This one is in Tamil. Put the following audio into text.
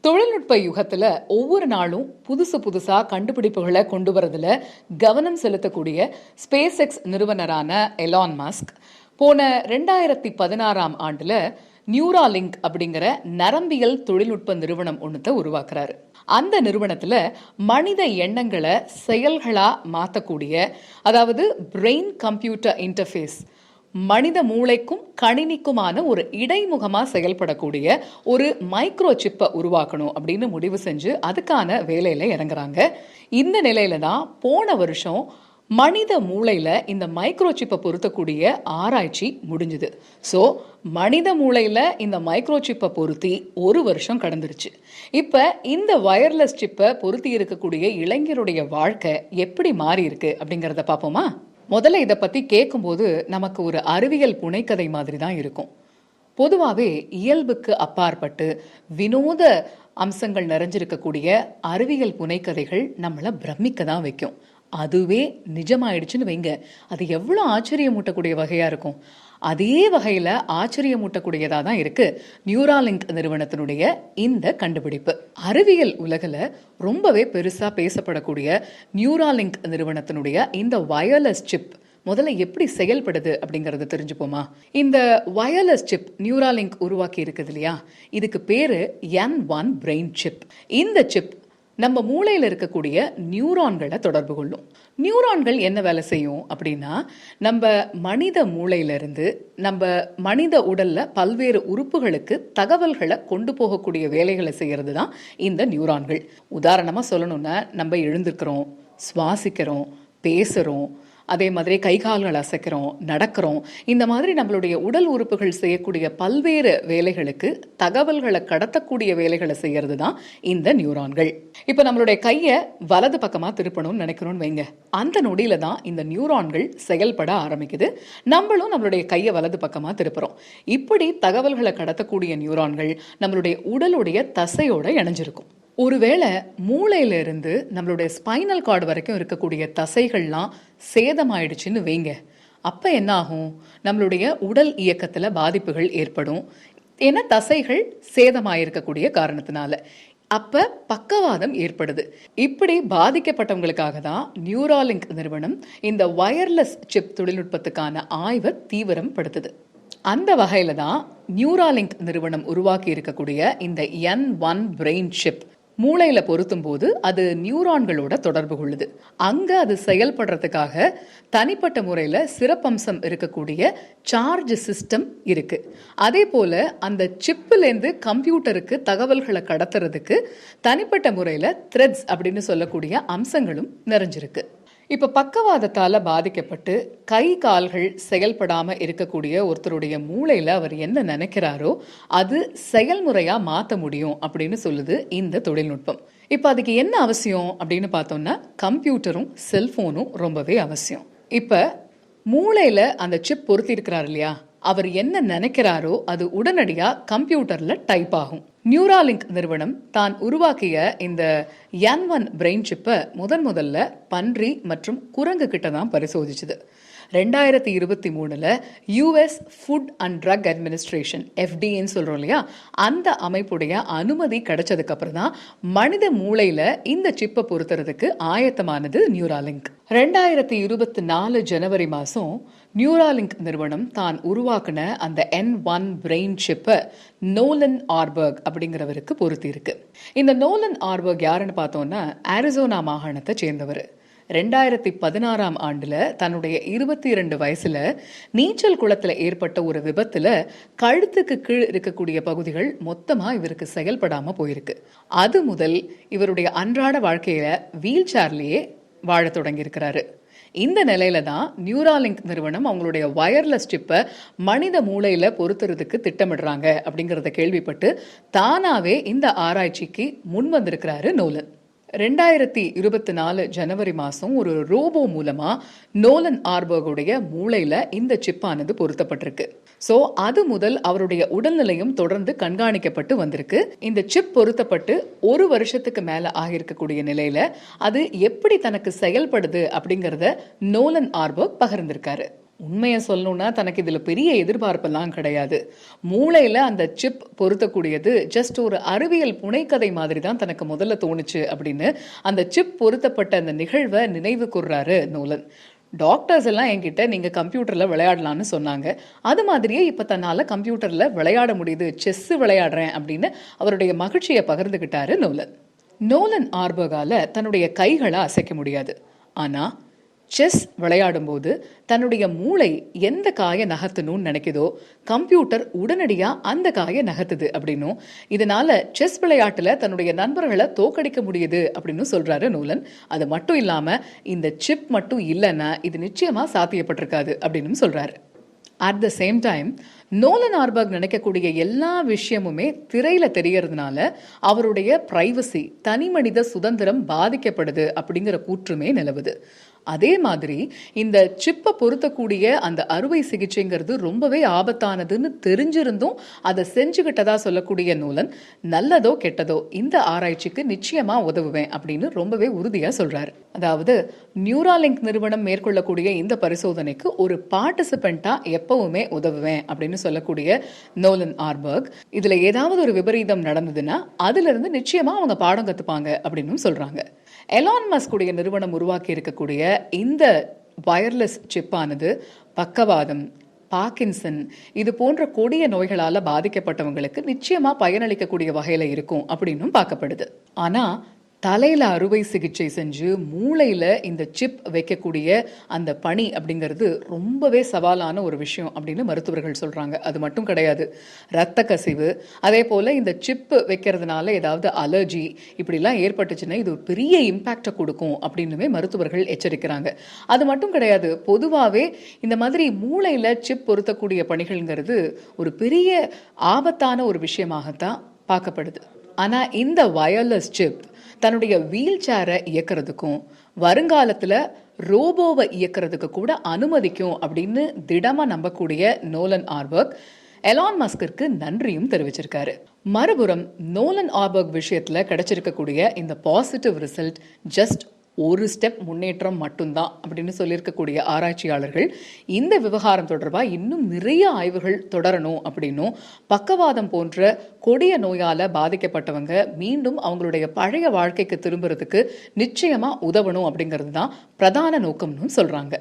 தொழில்நுட்ப யுகத்துல ஒவ்வொரு நாளும் புதுசு புதுசா கண்டுபிடிப்புகளை கொண்டு வரதுல கவனம் செலுத்தக்கூடிய ஸ்பேஸ் எக்ஸ் நிறுவனரான எலான் மஸ்க் போன 2016ஆம் ஆண்டுல நியூராலிங்க் அப்படிங்கிற நரம்பியல் தொழில்நுட்ப நிறுவனம் ஒன்றுத்தை உருவாக்குறாரு. அந்த நிறுவனத்துல மனித எண்ணங்களை செயல்களா மாத்தக்கூடிய, அதாவது பிரெயின் கம்ப்யூட்டர் இன்டர்ஃபேஸ், மனித மூளைக்கும் கணினிக்குமான ஒரு இடைமுகமா செயல்படக்கூடிய ஒரு மைக்ரோ சிப்பை உருவாக்கணும் அப்படின்னு முடிவு செஞ்சு அதுக்கான வேலையில இறங்குறாங்க. இந்த நிலையில தான் போன வருஷம் மனித மூளையில இந்த மைக்ரோ சிப்பை பொருத்தக்கூடிய ஆராய்ச்சி முடிஞ்சுது. ஸோ மனித மூளையில இந்த மைக்ரோ சிப்பை பொருத்தி ஒரு வருஷம் கடந்துருச்சு. இப்ப இந்த வயர்லெஸ் சிப்பை பொருத்தி இருக்கக்கூடிய இளைஞருடைய வாழ்க்கை எப்படி மாறி இருக்கு அப்படிங்கிறத பார்ப்போமா? முதல்ல இதை பத்தி கேட்கும்போது நமக்கு ஒரு அறிவியல் புனைக்கதை மாதிரி தான் இருக்கும். பொதுவாகவே இயல்புக்கு அப்பாற்பட்டு வினோத அம்சங்கள் நிறைஞ்சிருக்கக்கூடிய அறிவியல் புனைக்கதைகள் நம்மளை பிரமிக்க தான் வைக்கும். அதுவே நிஜமாயிடுச்சுன்னு வைங்க, அது எவ்வளோ ஆச்சரியமூட்டக்கூடிய வகையா இருக்கும். அதே வகையில ஆச்சரியமூட்டக்கூடியதா தான் இருக்கு நியூராலிங்க் நிறுவனத்தினுடைய இந்த கண்டுபிடிப்பு. அறிவியல் உலகில் ரொம்பவே பெருசா பேசப்படக்கூடிய நியூராலிங்க் நிறுவனத்தினுடைய இந்த வயர்லெஸ் சிப் முதல்ல எப்படி செயல்படுது அப்படிங்கறத தெரிஞ்சுப்போமா? இந்த வயர்லெஸ் சிப் நியூராலிங்க் உருவாக்கி இருக்குது இல்லையா, இதுக்கு பேரு N1 பிரெயின் சிப். இந்த சிப் நம்ம மூளையில் இருக்கக்கூடிய நியூரான்களை தொடர்பு கொள்ளும். நியூரான்கள் என்ன வேலை செய்யும் அப்படின்னா, நம்ம மனித மூளையிலிருந்து நம்ம மனித உடல்ல பல்வேறு உறுப்புகளுக்கு தகவல்களை கொண்டு போகக்கூடிய வேலைகளை செய்யறது தான் இந்த நியூரான்கள். உதாரணமா சொல்லணும்னா, நம்ம எழுந்திருக்கிறோம், சுவாசிக்கிறோம், பேசுறோம், அதே மாதிரி கை கால்கள் அசைக்கிறோம், நடக்கிறோம். இந்த மாதிரி நம்மளுடைய உடல் உறுப்புகள் செய்யக்கூடிய பல்வேறு வேலைகளுக்கு தகவல்களை கடத்தக்கூடிய வேலைகளை செய்யறது தான் இந்த நியூரான்கள். இப்ப நம்மளுடைய கையை வலது பக்கமா திருப்பணும்னு நினைக்கிறோம்னு வைங்க, அந்த நொடியில தான் இந்த நியூரான்கள் செயல்பட ஆரம்பிக்குது. நம்மளும் நம்மளுடைய கையை வலது பக்கமா திருப்புறோம். இப்படி தகவல்களை கடத்தக்கூடிய நியூரான்கள் நம்மளுடைய உடலுடைய தசையோட இணைஞ்சிருக்கும். ஒருவேளை மூளையில இருந்து நம்மளுடைய ஸ்பைனல் கார்டு வரைக்கும் இருக்கக்கூடிய தசைகள்லாம் சேதமாயிடுச்சுன்னு வைங்க, அப்ப என்ன ஆகும்? நம்மளுடைய உடல் இயக்கத்துல பாதிப்புகள் ஏற்படும். ஏன்னா தசைகள் சேதமாயிருக்கக்கூடிய காரணத்தினால அப்ப பக்கவாதம் ஏற்படுது. இப்படி பாதிக்கப்பட்டவங்களுக்காக தான் நியூராலிங்க் நிறுவனம் இந்த வயர்லெஸ் சிப் தொழில்நுட்பத்துக்கான ஆய்வை தீவிரம் படுத்துது. அந்த வகையில தான் நியூராலிங்க் நிறுவனம் உருவாக்கி இருக்கக்கூடிய இந்த N1 பிரெயின் சிப் மூளையில பொருத்தும் போது அது நியூரான்களோட தொடர்பு கொள்ளுது. அங்க அது செயல்படுறதுக்காக தனிப்பட்ட முறையில சிறப்பம்சம் இருக்கக்கூடிய சார்ஜ் சிஸ்டம் இருக்கு. அதே போல அந்த சிப்பிலேருந்து கம்ப்யூட்டருக்கு தகவல்களை கடத்துறதுக்கு தனிப்பட்ட முறையில த்ரெட்ஸ் அப்படின்னு சொல்லக்கூடிய அம்சங்களும் நிறைஞ்சிருக்கு. இப்ப பக்கவாதத்தால பாதிக்கப்பட்டு கை கால்கள் செயல்படாம இருக்கக்கூடிய ஒருத்தருடைய மூளையில அவர் என்ன நினைக்கிறாரோ அது செயல்முறையா மாத்த முடியும் அப்படின்னு சொல்லுது இந்த தொழில்நுட்பம். இப்ப அதுக்கு என்ன அவசியம் அப்படின்னு பார்த்தோம்னா, கம்ப்யூட்டரும் செல்போனும் ரொம்பவே அவசியம். இப்ப மூளையில அந்த சிப் பொருத்தி இருக்கிறார் இல்லையா, அவர் என்ன நினைக்கிறாரோ அது உடனடியா கம்ப்யூட்டர்ல டைப் ஆகும். நியூராலிங்க் நிறுவனம் தான் உருவாக்கிய இந்த N1 பிரெயின் சிப்பை முதல்ல பன்றி மற்றும் குரங்கு கிட்ட தான் பரிசோதிச்சுது. 2023 US food and drug administration, FDAன்னு சொல்றோம் இல்லையா, அந்த அமைப்புடைய அனுமதி கிடைச்சதுக்கு அப்புறம் தான் மனித மூளையில இந்த சிப்பை பொருத்துறதுக்கு ஆயத்தமானது நியூராலிங்க். 2024 ஜனவரி மாசம் நியூராலிங்க் நிறுவனம் தான் உருவாக்குன அந்த N1 பிரெயின் சிப்பை நோலன் ஆர்பர்க் அப்படிங்கிறவருக்கு பொருத்தி இருக்கு. இந்த நோலன் ஆர்பர்க் யாருன்னு பார்த்தோம்னா, அரிசோனா மாகாணத்தை சேர்ந்தவர். 2016ஆம் ஆண்டுல தன்னுடைய 22 வயசுல நீச்சல் குளத்துல ஏற்பட்ட ஒரு விபத்துல கழுத்துக்கு கீழ் இருக்கக்கூடிய பகுதிகள் மொத்தமா இவருக்கு செயல்படாம போயிருக்கு. அது முதல் இவருடைய அன்றாட வாழ்க்கையில வீல் சேர்லயே வாழ தொடங்கி இருக்கிறாரு. இந்த நிலையில தான் நியூராலிங்க் நிறுவனம் அவங்களுடைய வயர்லெஸ் சிப்பை மனித மூளையில பொருத்துறதுக்கு திட்டமிடுறாங்க அப்படிங்கறத கேள்விப்பட்டு தானாவே இந்த ஆராய்ச்சிக்கு முன் வந்திருக்கிறாரு நோலன். 2024 ஜனவரி மாசம் ஒரு ரோபோ மூலமா நோலன் ஆர்பர்குடைய மூளையில இந்த சிப்பானது பொருத்தப்பட்டிருக்கு. சோ அது முதல் அவருடைய உடல்நிலையும் தொடர்ந்து கண்காணிக்கப்பட்டு வந்திருக்கு. இந்த சிப் பொருத்தப்பட்டு ஒரு வருஷத்துக்கு மேல ஆகியிருக்கக்கூடிய நிலையில அது எப்படி தனக்கு செயல்படுது அப்படிங்கறத நோலன் ஆர்பர்க் பகிர்ந்திருக்காரு. உண்மைய சொல்லணும்னா தனக்கு இதுல பெரிய எதிர்பார்ப்பெல்லாம் கிடையாது. மூளையில அந்த சிப் பொருத்தக்கூடியது ஜஸ்ட் ஒரு அறிவியல் புனைகதை மாதிரி தான் தனக்கு முதல்ல தோணுச்சு அப்படின்னு அந்த சிப் பொருத்தப்பட்ட அந்த நிகழ்வை நினைவு கூர்றாரு நோலன். டாக்டர்ஸ் எல்லாம் என்கிட்ட நீங்க கம்ப்யூட்டர்ல விளையாடலாம்னு சொன்னாங்க. அது மாதிரியே இப்ப தன்னால கம்ப்யூட்டர்ல விளையாட முடியுது, செஸ் விளையாடுறேன் அப்படின்னு அவருடைய மகிழ்ச்சியை பகிர்ந்துகிட்டாரு நோலன். நோலன் ஆர்பர்கால தன்னுடைய கைகளை அசைக்க முடியாது. ஆனா செஸ் விளையாடும்போது தன்னுடைய மூளை எந்த காயை நகர்த்தணும்னு நினைக்குதோ கம்ப்யூட்டர் உடனடியா அந்த காயை நகர்த்துது அப்படின்னும், இதனால செஸ் விளையாட்டுல தன்னுடைய நண்பர்களை தோக்கடிக்க முடியுது அப்படின்னு சொல்றாரு நோலன். அது மட்டும் இல்லாம இந்த சிப் மட்டும் இல்லைன்னா இது நிச்சயமா சாத்தியப்பட்டிருக்காது அப்படின்னு சொல்றாரு. At the same time Nolan Arberg நினைக்கக்கூடிய எல்லா விஷயமுமே திரையில தெரியறதுனால அவருடைய பிரைவசி, தனி மனித சுதந்திரம் பாதிக்கப்படுது அப்படிங்கிற கூற்றுமே நிலவுது. அதே மாதிரி இந்த சிப்பை பொருத்தக்கூடிய அந்த அறுவை சிகிச்சைங்கிறது ரொம்பவே ஆபத்தானதுன்னு தெரிஞ்சிருந்தும் அதை செஞ்சுக்கிட்டதா சொல்லக்கூடிய நோலன், நல்லதோ கெட்டதோ இந்த ஆராய்ச்சிக்கு நிச்சயமா உதவுவேன் அப்படின்னு ரொம்பவே உறுதியா சொல்றாரு. அதாவது நியூராலிங்க் நிறுவனம் மேற்கொள்ளக்கூடிய இந்த பரிசோதனைக்கு ஒரு பார்ட்டிசிபெண்டா எப்பவுமே உதவுவேன் அப்படின்னு சொல்லக்கூடிய நோலன் ஆர்பர்க், இதுல ஏதாவது ஒரு விபரீதம் நடந்ததுன்னா அதுல இருந்து நிச்சயமா அவங்க பாடம் கத்துப்பாங்க அப்படின்னு சொல்றாங்க. எலான் மஸ்க் உடைய நிறுவனம் உருவாக்கி இருக்கக்கூடிய இந்த வயர்லெஸ் சிப்பானது பக்கவாதம், பார்க்கின்சன் இது போன்ற கொடிய நோய்களால பாதிக்கப்பட்டவங்களுக்கு நிச்சயமா பயனளிக்கக்கூடிய வகையில இருக்கும் அப்படின்னும் பார்க்கப்படுது. ஆனா தலையில அறுவை சிகிச்சை செஞ்சு மூளையில இந்த சிப் வைக்கக்கூடிய அந்த பணி அப்படிங்கிறது ரொம்பவே சவாலான ஒரு விஷயம் அப்படின்னு மருத்துவர்கள் சொல்றாங்க. அது மட்டும் கிடையாது, ரத்த கசிவு, அதே போல இந்த சிப் வைக்கிறதுனால ஏதாவது அலர்ஜி இப்படிலாம் ஏற்பட்டுச்சுன்னா இது ஒரு பெரிய இம்பாக்டை கொடுக்கும் அப்படின்னுமே மருத்துவர்கள் எச்சரிக்கிறாங்க. அது மட்டும் கிடையாது, பொதுவாகவே இந்த மாதிரி மூளையில சிப் பொருத்தக்கூடிய பணிகள்ங்கிறது ஒரு பெரிய ஆபத்தான ஒரு விஷயமாகத்தான் பார்க்கப்படுது. ஆனா இந்த வயர்லெஸ் சிப் தன்னுடைய வீல் சேரை இயக்கிறதுக்கும் வருங்காலத்துல ரோபோவை இயக்கிறதுக்கு கூட அனுமதிக்கும் அப்படின்னு திடமா நம்பக்கூடிய நோலன் ஆர்பர்க் எலான் மஸ்கிற்கு நன்றியும் தெரிவிச்சிருக்காரு. மறுபுறம் நோலன் ஆர்பர்க் விஷயத்துல கிடைச்சிருக்கக்கூடிய இந்த பாசிட்டிவ் ரிசல்ட் ஜஸ்ட் ஒரு ஸ்டெப் முன்னேற்றம் மட்டும்தான் அப்படின்னு சொல்லியிருக்கக்கூடிய ஆராய்ச்சியாளர்கள் இந்த விவகாரம் தொடர்பாக இன்னும் நிறைய ஆய்வுகள் தொடரணும் அப்படின்னும், பக்கவாதம் போன்ற கொடிய நோயால பாதிக்கப்பட்டவங்க மீண்டும் அவங்களுடைய பழைய வாழ்க்கைக்கு திரும்புறதுக்கு நிச்சயமா உதவணும் அப்படிங்கிறது தான் பிரதான நோக்கம்னு சொல்றாங்க.